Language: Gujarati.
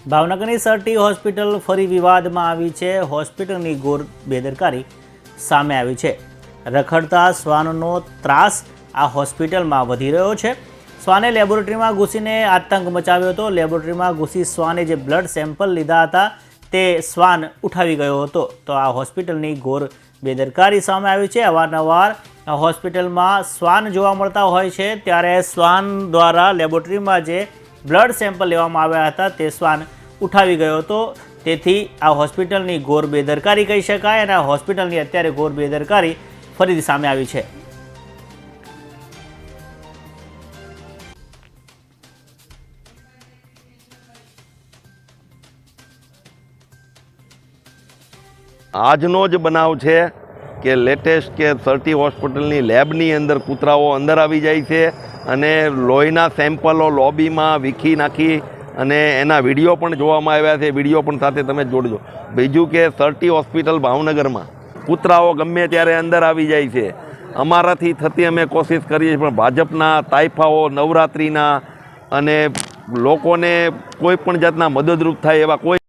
ભાવનગરની સરટી હોસ્પિટલ ફરી વિવાદમાં આવી છે। હોસ્પિટલની ઘોર બેદરકારી સામે આવી છે। રખડતા શ્વાનનો ત્રાસ આ હોસ્પિટલમાં વધી રહ્યો છે। શ્વાને લેબોરેટરીમાં ઘૂસીને આતંક મચાવ્યો હતો। લેબોરેટરીમાં ઘૂસી શ્વાને જે બ્લડ સેમ્પલ લીધા હતા તે શ્વાન ઉઠાવી ગયો હતો। તો આ હોસ્પિટલની ઘોર બેદરકારી સામે આવી છે। અવારનવાર આ હોસ્પિટલમાં શ્વાન જોવા મળતા હોય છે, ત્યારે શ્વાન દ્વારા લેબોરેટરીમાં જે બ્લડ સેમ્પલ લેવામાં આવ્યા હતા તે શ્વાન ઉઠાવી ગયો હતો। તેથી આ હોસ્પિટલની ઘોર બેદરકારી કહી શકાય અને આ હોસ્પિટલની અત્યારે ઘોર બેદરકારી ફરીથી સામે આવી છે। આજનો જ બનાવ છે કે લેટેસ્ટ કે સરટી હોસ્પિટલની લેબની અંદર કૂતરાઓ અંદર આવી જાય છે અને લોહીના સેમ્પલો લોબીમાં વીખી નાખી અને એના વિડીયો પણ જોવામાં આવ્યા છે। વિડીયો પણ સાથે તમે જોડજો। બીજું કે સરટી હોસ્પિટલ ભાવનગરમાં કૂતરાઓ ગમે ત્યારે અંદર આવી જાય છે। અમારાથી થતી અમે કોશિશ કરીએ છીએ, પણ ભાજપના તાઇફાઓ નવરાત્રિના અને લોકોને કોઈ પણ જાતના મદદરૂપ થાય એવા કોઈ